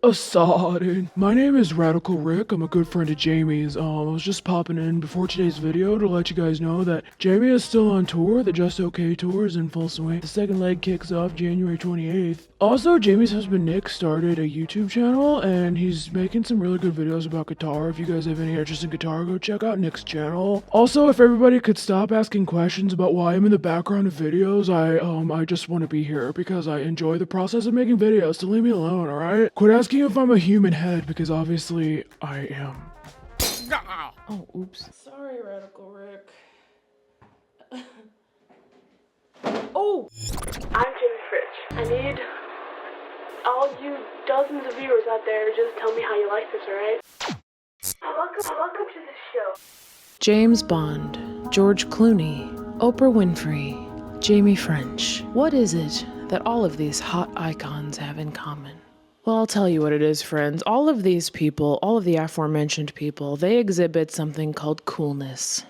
Assad. My name is Radical Rick. I'm a good friend of Jamie's. I was just popping in before today's video to let you guys know that Jamie is still on tour. The Just Okay tour is in full swing. The second leg kicks off January 28th. Also, Jamie's husband Nick started a YouTube channel and he's making some really good videos about guitar. If you guys have any interest in guitar, go check out Nick's channel. Also, if everybody could stop asking questions about why I'm in the background of videos, I just want to be here because I enjoy the process of making videos, so leave me alone, alright? Quit asking if I'm a human head, because obviously I am. Oh, oops. Sorry, Radical Rick. Oh! I'm Jimmy Fritch. I need all you dozens of viewers out there to just tell me how you like this, alright? Welcome to the show. James Bond, George Clooney, Oprah Winfrey, Jamie French. What is it that all of these hot icons have in common? Well, I'll tell you what it is, friends. All of these people, all of the aforementioned people, they exhibit something called coolness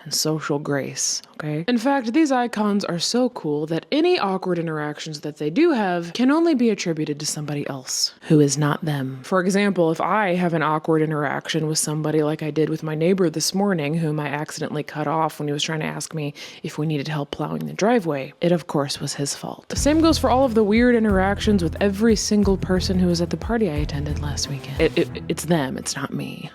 and social grace, okay? In fact, these icons are so cool that any awkward interactions that they do have can only be attributed to somebody else who is not them. For example, if I have an awkward interaction with somebody like I did with my neighbor this morning, whom I accidentally cut off when he was trying to ask me if we needed help plowing the driveway, it of course was his fault. The same goes for all of the weird interactions with every single person who was at the party I attended last weekend. It's them, it's not me.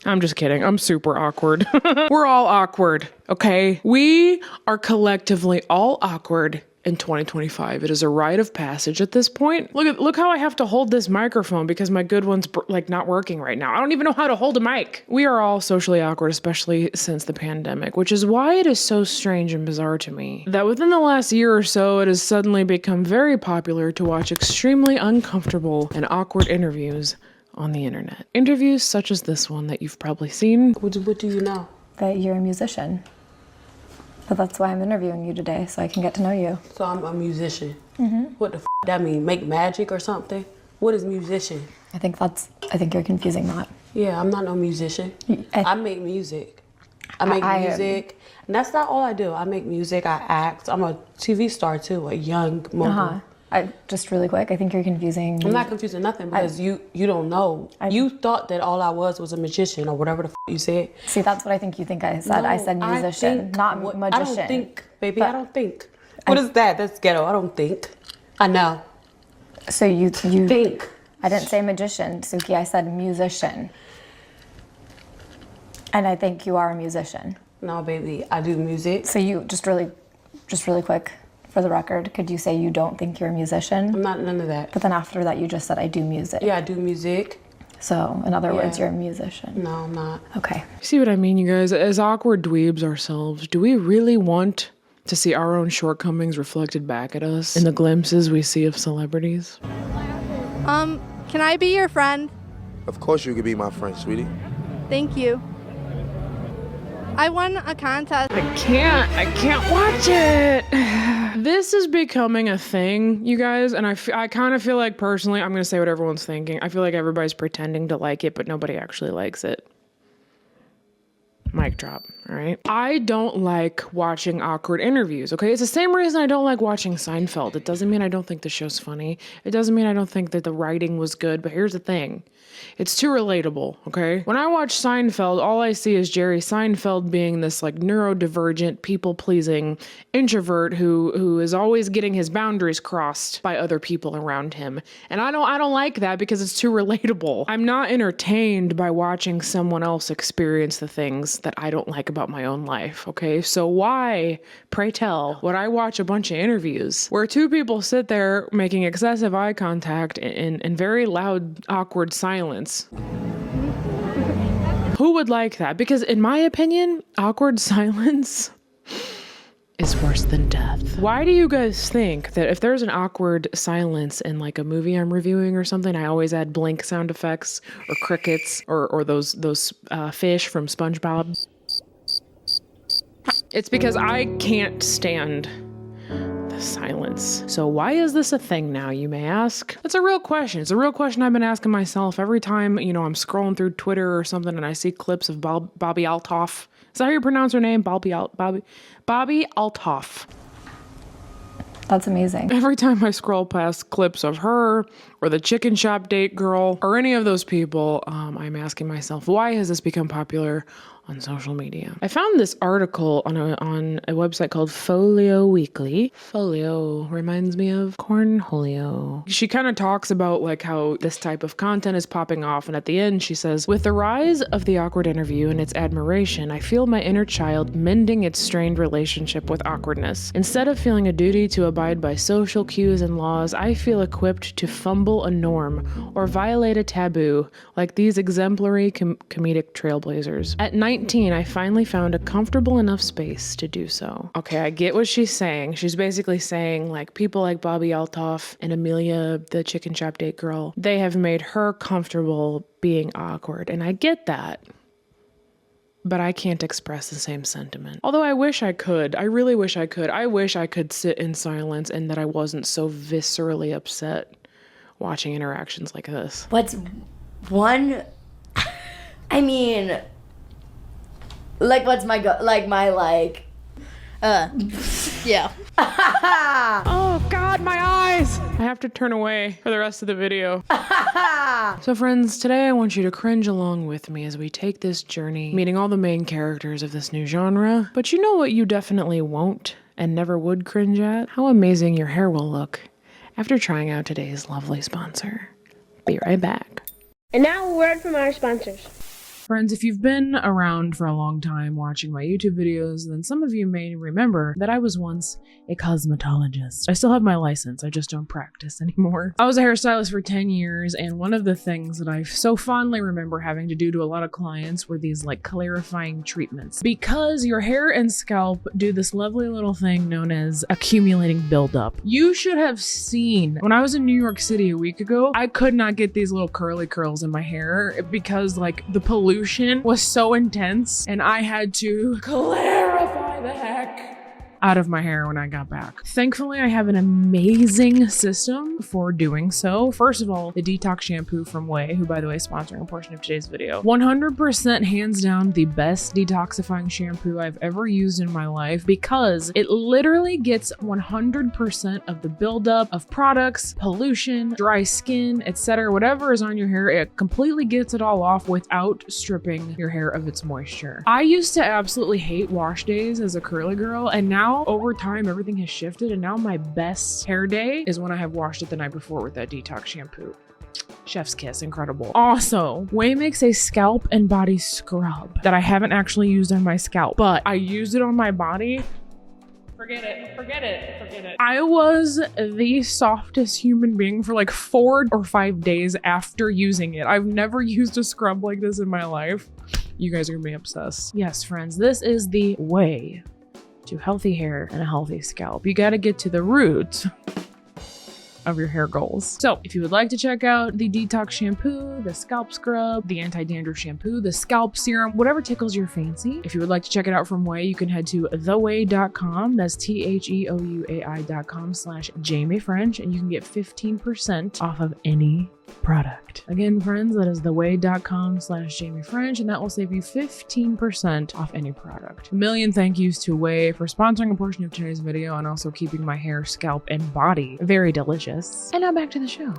I'm just kidding. I'm super awkward. We're all awkward, okay? We are collectively all awkward in 2025. It is a rite of passage at this point. Look how I have to hold this microphone because my good one's like not working right now. I don't even know how to hold a mic. We are all socially awkward, especially since the pandemic, which is why it is so strange and bizarre to me that within the last year or so, it has suddenly become very popular to watch extremely uncomfortable and awkward interviews on the internet. Interviews such as this one that you've probably seen. What do you know? That you're a musician. But that's why I'm interviewing you today, so I can get to know you. So I'm a musician. Mm-hmm. What the f that mean? Make magic or something? What is musician? I think you're confusing that. Yeah, I'm not no musician. I make music. I make music. And that's not all I do. I make music, I act. I'm a TV star too, a young mogul. Just really quick, I think you're confusing. I'm not confusing nothing because you don't know. You thought that all I was a magician or whatever the f you said. See, that's what I think you think I said. No, I said musician, not magician. I don't think, baby, I don't think. What is that? That's ghetto. I don't think. I know. So you think. I didn't say magician, Suki. I said musician. And I think you are a musician. No, baby, I do music. So you, just really quick, for the record, could you say you don't think you're a musician? I'm not none of that. But then after that, you just said I do music. Yeah, I do music. So, in other words, you're a musician. No, I'm not. Okay. See what I mean, you guys? As awkward dweebs ourselves, do we really want to see our own shortcomings reflected back at us in the glimpses we see of celebrities? Can I be your friend? Of course you could be my friend, sweetie. Thank you. I won a contest. I can't watch it. This is becoming a thing, you guys, and I kind of feel like, personally, I'm going to say what everyone's thinking. I feel like everybody's pretending to like it, but nobody actually likes it. Mic drop, all right? I don't like watching awkward interviews, okay? It's the same reason I don't like watching Seinfeld. It doesn't mean I don't think the show's funny. It doesn't mean I don't think that the writing was good, but here's the thing. It's too relatable, okay? When I watch Seinfeld, all I see is Jerry Seinfeld being this like neurodivergent, people-pleasing introvert who is always getting his boundaries crossed by other people around him. And I don't like that because it's too relatable. I'm not entertained by watching someone else experience the things that I don't like about my own life, okay? So why, pray tell, would I watch a bunch of interviews where two people sit there making excessive eye contact in very loud, awkward silence? Who would like that? Because in my opinion, awkward silence is worse than death. Why do you guys think that if there's an awkward silence in like a movie I'm reviewing or something, I always add blink sound effects or crickets or those fish from SpongeBob? It's because I can't stand the silence. So why is this a thing now, you may ask? It's a real question. It's a real question I've been asking myself every time, I'm scrolling through Twitter or something and I see clips of Bobbi Althoff. Is that how you pronounce her name? Bobbi Althoff. That's amazing. Every time I scroll past clips of her or the chicken shop date girl or any of those people, I'm asking myself, why has this become popular on social media? I found this article on a website called Folio Weekly. Folio reminds me of cornholio. She kind of talks about like how this type of content is popping off, and at the end she says, with the rise of the awkward interview and its admiration, I feel my inner child mending its strained relationship with awkwardness. Instead of feeling a duty to abide by social cues and laws, I feel equipped to fumble a norm or violate a taboo like these exemplary comedic trailblazers. At 19, I finally found a comfortable enough space to do so. Okay, I get what she's saying. She's basically saying like people like Bobbi Althoff and Amelia, the chicken shop date girl, they have made her comfortable being awkward. And I get that. But I can't express the same sentiment. Although I wish I could. I really wish I could. I wish I could sit in silence and that I wasn't so viscerally upset watching interactions like this. What's one... I mean... Like, what's my Yeah. Oh God, my eyes! I have to turn away for the rest of the video. So friends, today I want you to cringe along with me as we take this journey, meeting all the main characters of this new genre. But you know what you definitely won't and never would cringe at? How amazing your hair will look after trying out today's lovely sponsor. Be right back. And now a word from our sponsors. Friends, if you've been around for a long time watching my YouTube videos, then some of you may remember that I was once a cosmetologist. I still have my license, I just don't practice anymore. I was a hairstylist for 10 years, and one of the things that I so fondly remember having to do to a lot of clients were these like clarifying treatments. Because your hair and scalp do this lovely little thing known as accumulating buildup. You should have seen, when I was in New York City a week ago, I could not get these little curly curls in my hair because like the pollution was so intense and I had to clarify the heck out of my hair when I got back. Thankfully, I have an amazing system for doing so. First of all, the detox shampoo from Way, who by the way is sponsoring a portion of today's video. 100% hands down the best detoxifying shampoo I've ever used in my life because it literally gets 100% of the buildup of products, pollution, dry skin, etc. Whatever is on your hair, it completely gets it all off without stripping your hair of its moisture. I used to absolutely hate wash days as a curly girl, and now over time everything has shifted, and now my best hair day is when I have washed it the night before with that detox shampoo. Chef's kiss, incredible. Also, Way makes a scalp and body scrub that I haven't actually used on my scalp, but I used it on my body. Forget it. I was the softest human being for like 4 or 5 days after using it. I've never used a scrub like this in my life. You guys are gonna be obsessed. Yes, friends, this is the way to healthy hair and a healthy scalp. You gotta get to the root of your hair goals. So if you would like to check out the detox shampoo, the scalp scrub, the anti-dandruff shampoo, the scalp serum, whatever tickles your fancy, if you would like to check it out from Way, you can head to theway.com. That's THEOUAI.com/Jaime French, and you can get 15% off of any product. Again, friends, that is theway.com/Jaime French, and that will save you 15% off any product. A million thank yous to Way for sponsoring a portion of today's video and also keeping my hair, scalp, and body very delicious. And now back to the show.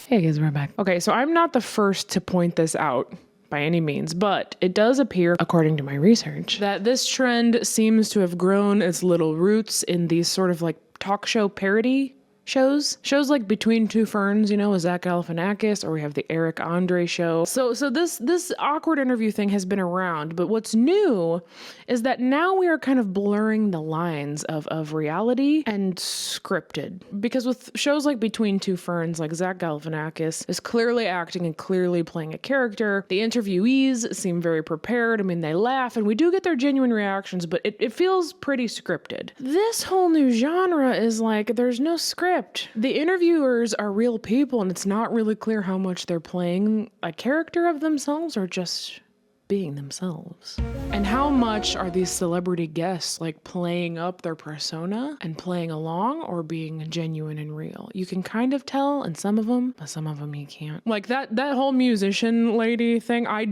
Hey guys, we're back. Okay, so I'm not the first to point this out by any means, but it does appear, according to my research, that this trend seems to have grown its little roots in these sort of like talk show parody shows like Between Two Ferns, you know, with Zach Galifianakis, or we have the Eric Andre show. So this awkward interview thing has been around, but what's new is that now we are kind of blurring the lines of reality and scripted. Because with shows like Between Two Ferns, like Zach Galifianakis is clearly acting and clearly playing a character. The interviewees seem very prepared. I mean, they laugh and we do get their genuine reactions, but it feels pretty scripted. This whole new genre is like, there's no script. The interviewers are real people, and it's not really clear how much they're playing a character of themselves or just being themselves. And how much are these celebrity guests like playing up their persona and playing along or being genuine and real? You can kind of tell in some of them, but some of them you can't. Like that whole musician lady thing, I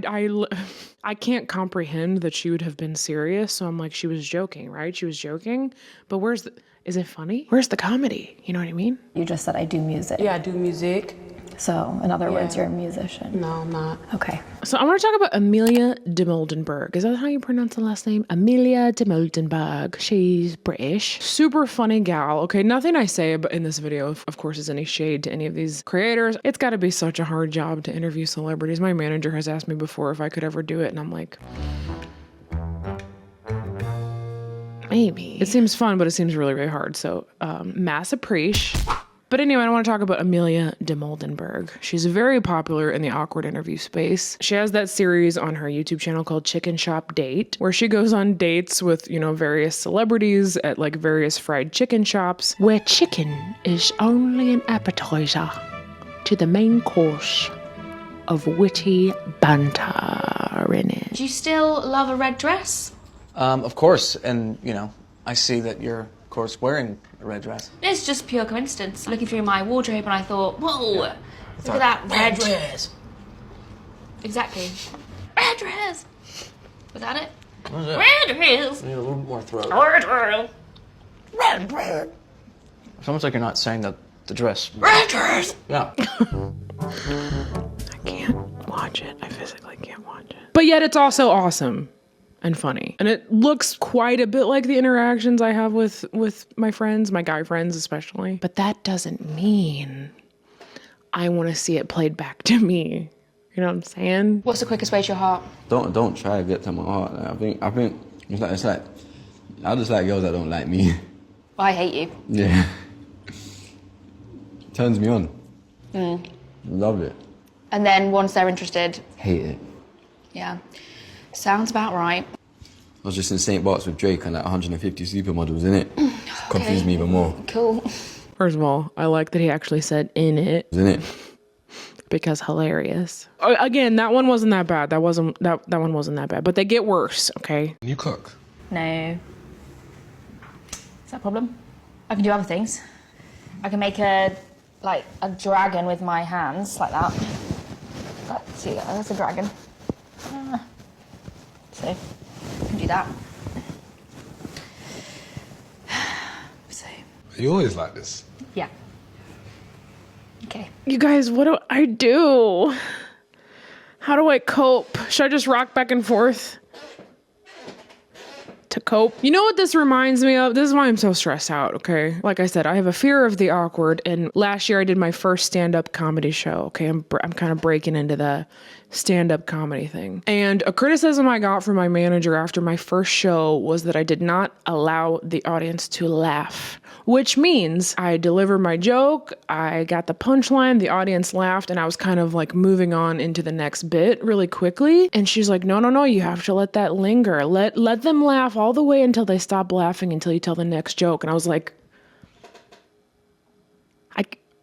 can't comprehend that she would have been serious. So I'm like, she was joking, right? She was joking, but Is it funny? Where's the comedy? You know what I mean? You just said I do music. Yeah, I do music. So, in other words, you're a musician. No, I'm not. Okay. So I want to talk about Amelia Dimoldenberg. Is that how you pronounce the last name? Amelia Dimoldenberg. She's British. Super funny gal. Okay, nothing I say in this video, of course, is any shade to any of these creators. It's got to be such a hard job to interview celebrities. My manager has asked me before if I could ever do it, and I'm like, maybe. It seems fun, but it seems really, really hard. So, mass appreciation. But anyway, I want to talk about Amelia Dimoldenberg. She's very popular in the awkward interview space. She has that series on her YouTube channel called Chicken Shop Date, where she goes on dates with, you know, various celebrities at like various fried chicken shops, where chicken is only an appetizer to the main course of witty banter in it. Do you still love a red dress? Of course, and you know, I see that you're, of course, wearing a red dress. It's just pure coincidence. Looking through my wardrobe and I thought, whoa, look at that red dress. Exactly. Red dress. Was that it? What is it? Red dress. I need a little more throat. Red dress. Red dress. It's almost like you're not saying the dress. Red dress. Yeah. I can't watch it. I physically can't watch it. But yet it's also awesome and funny. And it looks quite a bit like the interactions I have with my friends, my guy friends especially. But that doesn't mean I want to see it played back to me. You know what I'm saying? What's the quickest way to your heart? Don't try to get to my heart. I think it's like I just like girls that don't like me. I hate you. Yeah. Turns me on. Love it. And then once they're interested, Hate it. yeah. Sounds about right. I was just in St. Bart's with Drake and like 150 supermodels in it. Confused me even more. Cool. First of all, I like that he actually said in it. Isn't it? Because hilarious. Again, that one wasn't that bad. That one wasn't that bad. But they get worse, okay? You cook. No. Is that a problem? I can do other things. I can make a dragon with my hands, like that. See, that's a dragon. So, I can do that. So. Are you always like this? Yeah. Okay. You guys, what do I do? How do I cope? Should I just rock back and forth to cope? You know what this reminds me of? This is why I'm so stressed out, okay? Like I said, I have a fear of the awkward, and last year I did my first stand-up comedy show, okay? I'm kind of breaking into the stand-up comedy thing. And a criticism I got from my manager after my first show was that I did not allow the audience to laugh, which means I delivered my joke, I got the punchline, the audience laughed, and I was kind of like moving on into the next bit really quickly. And she's like, no, you have to let that linger. Let them laugh all the way until they stop laughing until you tell the next joke. And I was like,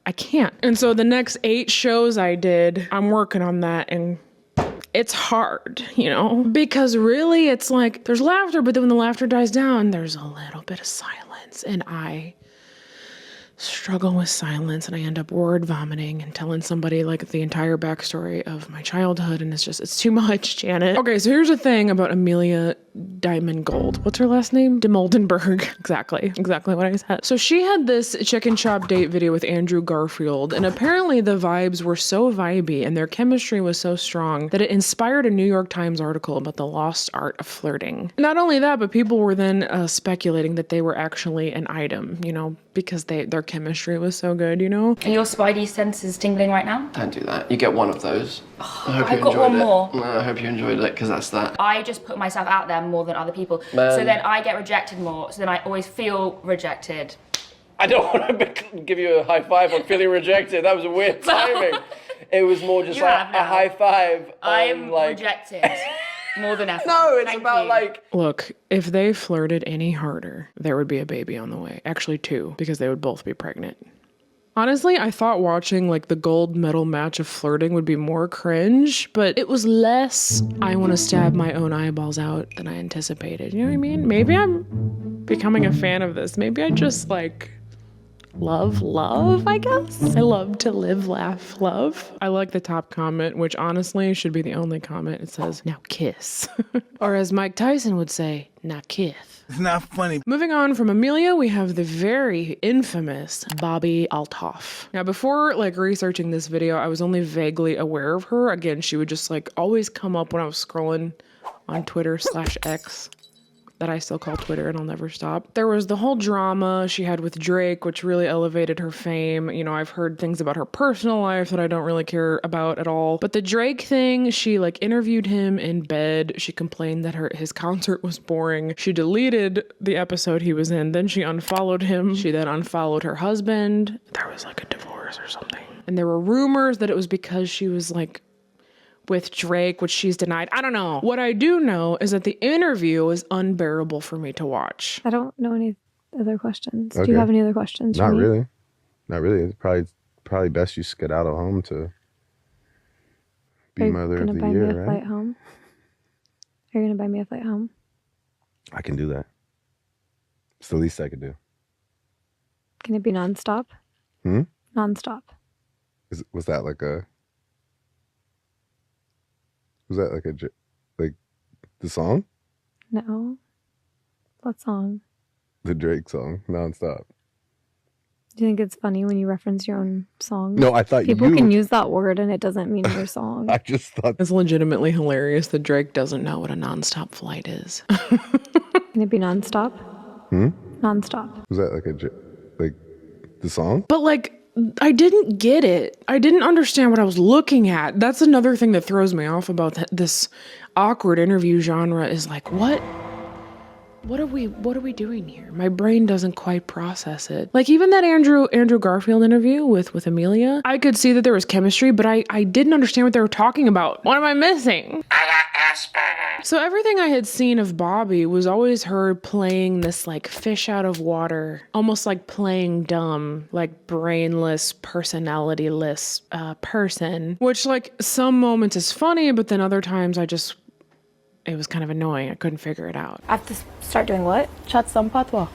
I can't. And so the next 8 shows I did, I'm working on that, and it's hard, you know? Because really it's like there's laughter, but then when the laughter dies down, there's a little bit of silence, and I struggle with silence, and I end up word vomiting and telling somebody like the entire backstory of my childhood, and it's too much, Janet. Okay, so here's the thing about Amelia Diamond Gold. What's her last name? Dimoldenberg. Exactly what I said. So she had this chicken shop date video with Andrew Garfield, and apparently the vibes were so vibey and their chemistry was so strong that it inspired a New York Times article about the lost art of flirting. Not only that, but people were then speculating that they were actually an item, you know, because their chemistry was so good, you know? Are your spidey senses tingling right now? Don't do that. You get one of those. I've got one more. No, I hope you enjoyed it, because that's that. I just put myself out there more than other people. So then I get rejected more. So then I always feel rejected. I don't want to give you a high five on feeling rejected. That was a weird timing. It was more just like a high five. I'm rejected more than ever. No, it's about like... Look, if they flirted any harder, there would be a baby on the way. Actually 2, because they would both be pregnant. Honestly, I thought watching like the gold medal match of flirting would be more cringe, but it was less I want to stab my own eyeballs out than I anticipated. You know what I mean? Maybe I'm becoming a fan of this. Maybe I just like love, I guess. I love to live, laugh, love. I like the top comment, which honestly should be the only comment. It says, now kiss. Or as Mike Tyson would say, now kith. It's not funny. Moving on from Amelia, we have the very infamous Bobbi Althoff. Now, before like researching this video, I was only vaguely aware of her. Again, she would just like always come up when I was scrolling on Twitter/X. That I still call Twitter and I'll never stop. There was the whole drama she had with Drake, which really elevated her fame. You know, I've heard things about her personal life that I don't really care about at all. But the Drake thing, she like interviewed him in bed. She complained that his concert was boring. She deleted the episode he was in. Then she unfollowed him. She then unfollowed her husband. There was like a divorce or something. And there were rumors that it was because she was like with Drake, which she's denied. I don't know. What I do know is that the interview is unbearable for me to watch. I don't know any other questions. Okay. Do you have any other questions for Not me? really. Not really. It's probably best you skedaddle home to be mother of the year, Are you gonna buy me a right? flight home? Are you gonna buy me a flight home? I can do that. It's the least I could do. Can it be nonstop? Nonstop. Was that like a... Was that like the song? No. What song? The Drake song, Nonstop. Do you think it's funny when you reference your own song? No, I thought people can use that word and it doesn't mean your song. I just thought it's legitimately hilarious that Drake doesn't know what a nonstop flight is. Can it be nonstop? Nonstop. Was that like the song? But like, I didn't get it. I didn't understand what I was looking at. That's another thing that throws me off about this awkward interview genre is like, what are we doing here? My brain doesn't quite process it. Like even that Andrew Garfield interview with Amelia, I could see that there was chemistry, but I didn't understand what they were talking about. What am I missing? I got Asperger's. So everything I had seen of Bobbi was always her playing this like fish out of water, almost like playing dumb, like brainless, personalityless person, which like some moments is funny, but then other times it was kind of annoying. I couldn't figure it out. I have to start doing what? Chat some patois.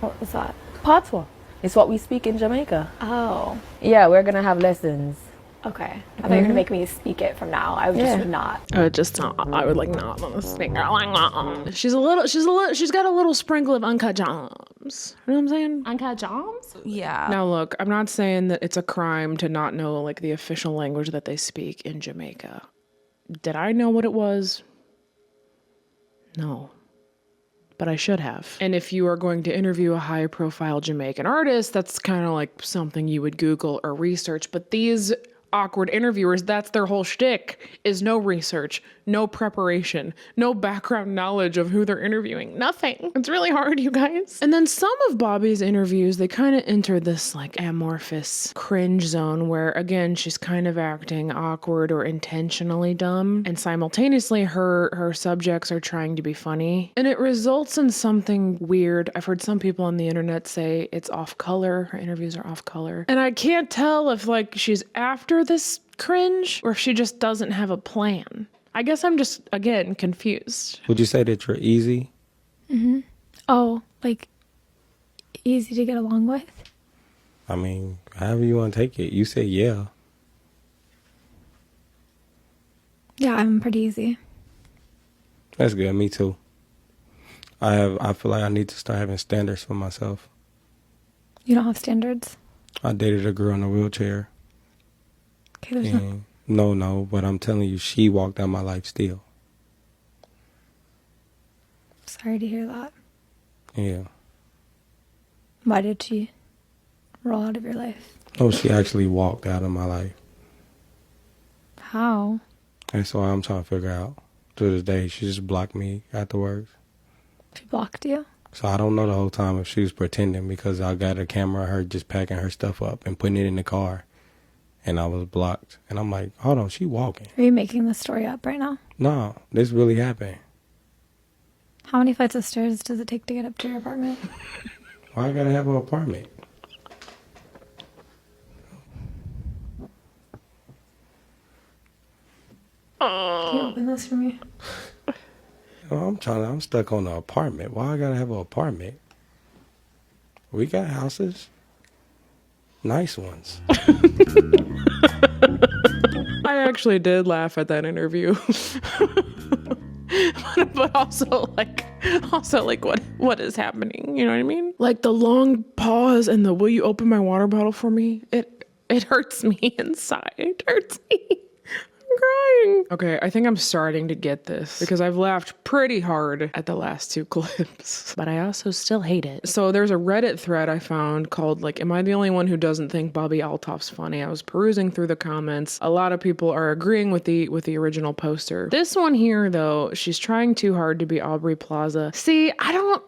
What was that? Patois. It's what we speak in Jamaica. Oh. Yeah, we're gonna have lessons. Okay. I thought you were gonna make me speak it from now. I would just not. I would like not want to speak. She's got a little sprinkle of uncut jams. You know what I'm saying? Uncut jams? Yeah. Now look, I'm not saying that it's a crime to not know like the official language that they speak in Jamaica. Did I know what it was? No. But I should have. And if you are going to interview a high-profile Jamaican artist, that's kind of like something you would Google or research. But these awkward interviewers, that's their whole shtick, is no research, no preparation, no background knowledge of who they're interviewing. Nothing. It's really hard, you guys. And then some of Bobbi's interviews, they kind of enter this like amorphous cringe zone where, again, she's kind of acting awkward or intentionally dumb. And simultaneously, her subjects are trying to be funny. And it results in something weird. I've heard some people on the internet say it's off color. Her interviews are off color. And I can't tell if like she's after this cringe or if she just doesn't have a plan. I guess I'm just, again, confused. Would you say that you're easy? Oh, like easy to get along with? I mean, however you want to take it. You say yeah. Yeah, I'm pretty easy. That's good. Me too. I feel like I need to start having standards for myself. You don't have standards? I dated a girl in a wheelchair. Okay, there's No, but I'm telling you, she walked out my life still. Sorry to hear that. Yeah. Why did she roll out of your life? Oh, she actually walked out of my life. How? That's why I'm trying to figure out. To this day, she just blocked me afterwards. She blocked you? So I don't know the whole time if she was pretending because I got a camera of her just packing her stuff up and putting it in the car. And I was blocked. And I'm like, hold on, she walking. Are you making this story up right now? No, this really happened. How many flights of stairs does it take to get up to your apartment? Why I gotta have an apartment? Can you open this for me? Oh, I'm stuck on an apartment. Why I gotta have an apartment? We got houses. Nice ones. I actually did laugh at that interview. But also like what is happening? You know what I mean? Like the long pause and the will you open my water bottle for me? It hurts me inside. It hurts me. I'm crying. Okay, I think I'm starting to get this because I've laughed pretty hard at the last two clips, but I also still hate it. So there's a Reddit thread I found called like, am I the only one who doesn't think Bobbi Althoff's funny? I was perusing through the comments. A lot of people are agreeing with the original poster. This one here though, she's trying too hard to be Aubrey Plaza. See, I don't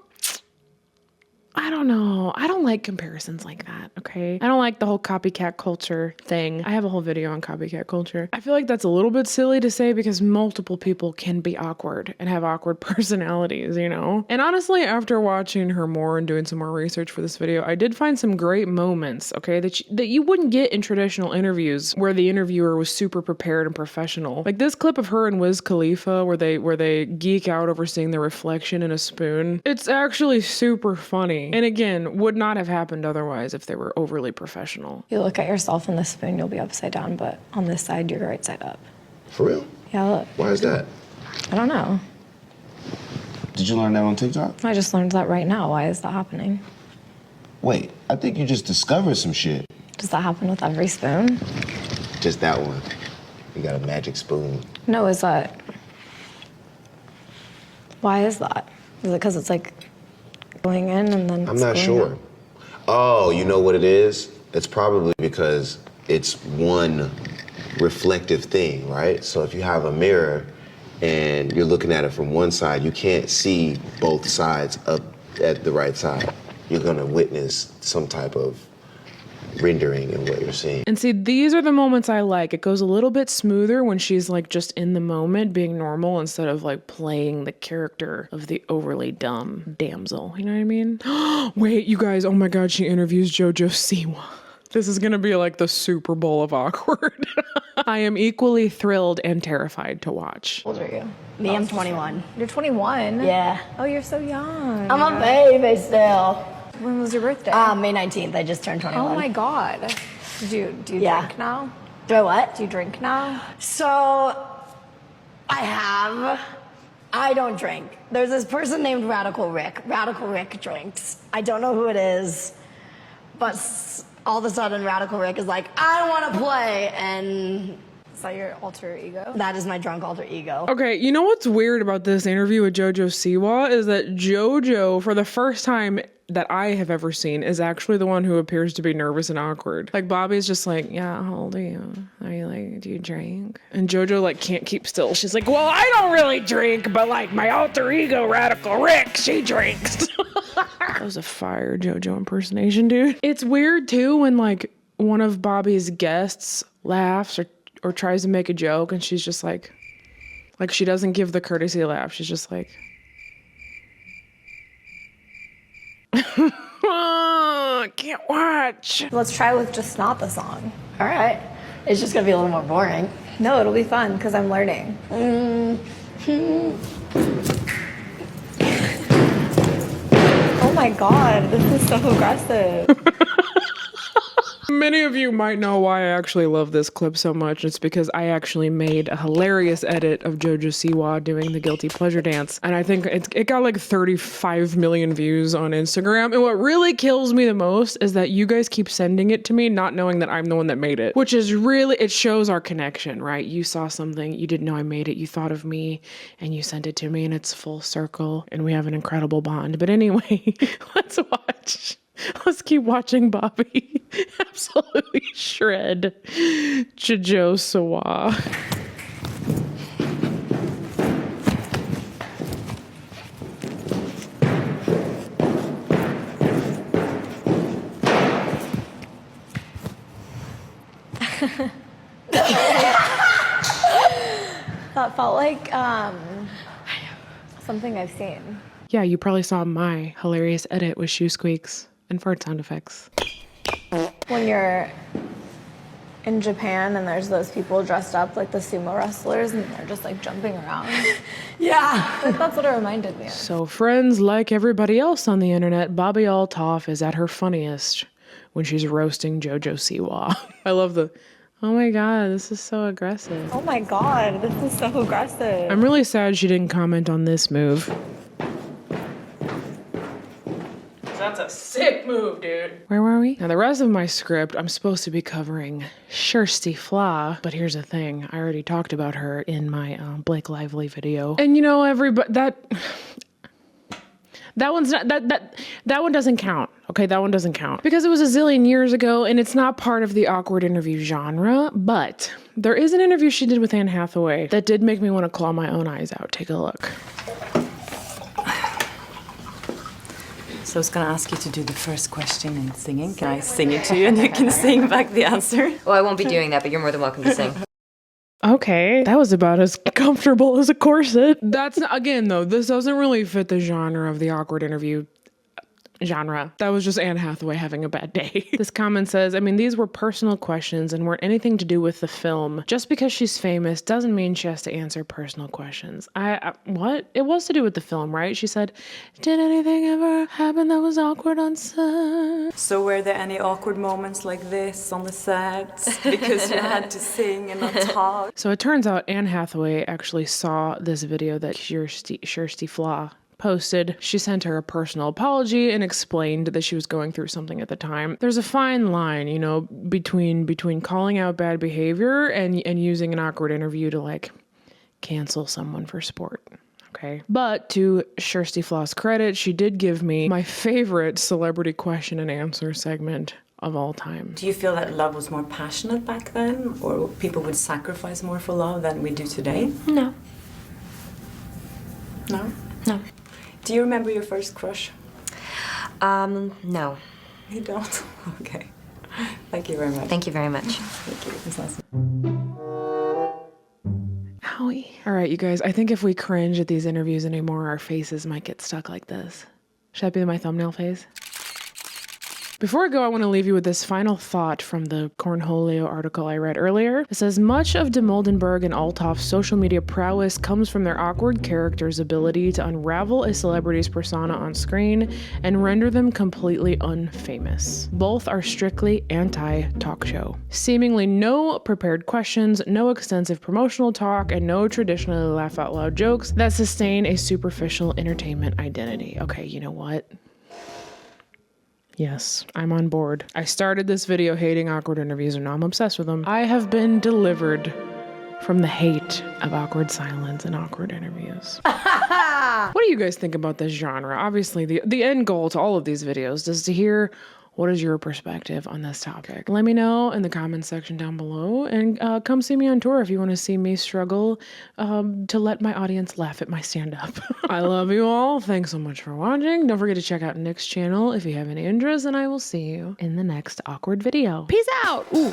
know. I don't like comparisons like that, okay? I don't like the whole copycat culture thing. I have a whole video on copycat culture. I feel like that's a little bit silly to say because multiple people can be awkward and have awkward personalities, you know? And honestly, after watching her more and doing some more research for this video, I did find some great moments, okay, that you wouldn't get in traditional interviews where the interviewer was super prepared and professional. Like this clip of her and Wiz Khalifa where they geek out over seeing their reflection in a spoon. It's actually super funny. And again, would not have happened otherwise if they were overly professional. You look at yourself in the spoon, you'll be upside down, but on this side, you're right side up. For real? Yeah, look. Why is that? I don't know. Did you learn that on TikTok? I just learned that right now. Why is that happening? Wait, I think you just discovered some shit. Does that happen with every spoon? Just that one. You got a magic spoon. No, is that... Why is that? Is it because it's like going in and then I'm not sure. Out? Oh, you know what it is? It's probably because it's one reflective thing, right? So if you have a mirror and you're looking at it from one side, you can't see both sides up at the right side. You're gonna witness some type of rendering in what you're seeing. And see, these are the moments I like. It goes a little bit smoother when she's like just in the moment being normal instead of like playing the character of the overly dumb damsel. You know what I mean? Wait, you guys, oh my God, she interviews JoJo Siwa. This is gonna be like the Super Bowl of awkward. I am equally thrilled and terrified to watch. How old are you? Me, I'm 21. You're 21? Yeah. Oh, you're so young. I'm a baby still. When was your birthday? May 19th. I just turned 21. Oh my God. Do you drink now? Do I what? Do you drink now? So, I don't drink. There's this person named Radical Rick. Radical Rick drinks. I don't know who it is, but all of a sudden Radical Rick is like, I want to play, and... Is that your alter ego? That is my drunk alter ego. Okay, you know what's weird about this interview with JoJo Siwa is that JoJo, for the first time that I have ever seen, is actually the one who appears to be nervous and awkward. Like Bobbi's just like, yeah, how old are you? Are you like, do you drink? And JoJo like can't keep still. She's like, well, I don't really drink, but like my alter ego, Radical Rick, she drinks. That was a fire JoJo impersonation, dude. It's weird too when like one of Bobbi's guests laughs or tries to make a joke and she's just like she doesn't give the courtesy laugh. She's just like, oh, can't watch. Let's try with just not the song. All right. It's just gonna be a little more boring. No, it'll be fun because I'm learning. Oh my God, this is so aggressive. Many of you might know why I actually love this clip so much. It's because I actually made a hilarious edit of JoJo Siwa doing the guilty pleasure dance. And I think it got like 35 million views on Instagram. And what really kills me the most is that you guys keep sending it to me, not knowing that I'm the one that made it. Which is really, it shows our connection, right? You saw something, you didn't know I made it, you thought of me, and you sent it to me, and it's full circle. And we have an incredible bond. But anyway, let's watch. Let's keep watching Bobbi absolutely shred JoJo Siwa. That felt like something I've seen. Yeah, you probably saw my hilarious edit with shoe squeaks and fart sound effects. When you're in Japan and there's those people dressed up like the sumo wrestlers and they're just like jumping around. Yeah. Like, that's what it reminded me of. So friends, like everybody else on the internet, Bobbi Althoff is at her funniest when she's roasting JoJo Siwa. I love the, oh my God, this is so aggressive. Oh my God, this is so aggressive. I'm really sad she didn't comment on this move. That's a sick move, dude. Where were we? Now, the rest of my script, I'm supposed to be covering Kirsty Flaw, but here's the thing. I already talked about her in my Blake Lively video. And you know, everybody, that one's not, that one doesn't count. Okay, that one doesn't count. Because it was a zillion years ago, and it's not part of the awkward interview genre, but there is an interview she did with Anne Hathaway that did make me want to claw my own eyes out. Take a look. So I was going to ask you to do the first question in singing. Can I sing it to you and you can sing back the answer? Well, I won't be doing that, but you're more than welcome to sing. Okay, that was about as comfortable as a corset. That's, again, though, this doesn't really fit the genre of the awkward interview genre. That was just Anne Hathaway having a bad day. This comment says, I mean, these were personal questions and weren't anything to do with the film. Just because she's famous doesn't mean she has to answer personal questions. What? It was to do with the film, right? She said, did anything ever happen that was awkward on set? So were there any awkward moments like this on the set because you had to sing and not talk? So it turns out Anne Hathaway actually saw this video that Kirsty Flaw posted. She sent her a personal apology and explained that she was going through something at the time. There's a fine line, you know, between calling out bad behavior and using an awkward interview to like cancel someone for sport. Okay. But to Kirsty Flaw's credit, she did give me my favorite celebrity question and answer segment of all time. Do you feel that love was more passionate back then, or people would sacrifice more for love than we do today? No. No? No. Do you remember your first crush? No. You don't? Okay. Thank you very much. Thank you very much. Thank you. It was nice. Owie. All right, you guys, I think if we cringe at these interviews anymore, our faces might get stuck like this. Should that be my thumbnail face? Before I go, I want to leave you with this final thought from the Cornholio article I read earlier. It says, much of Dimoldenberg and Althoff's social media prowess comes from their awkward characters' ability to unravel a celebrity's persona on screen and render them completely unfamous. Both are strictly anti-talk show. Seemingly no prepared questions, no extensive promotional talk, and no traditionally laugh-out-loud jokes that sustain a superficial entertainment identity. Okay, you know what? Yes, I'm on board. I started this video hating awkward interviews and now I'm obsessed with them. I have been delivered from the hate of awkward silence and awkward interviews. What do you guys think about this genre? Obviously, the end goal to all of these videos is to hear what is your perspective on this topic. Let me know in the comments section down below, and come see me on tour if you want to see me struggle to let my audience laugh at my stand-up. I love you all. Thanks so much for watching. Don't forget to check out Nick's channel if you have any interest, and I will see you in the next awkward video. Peace out! Ooh.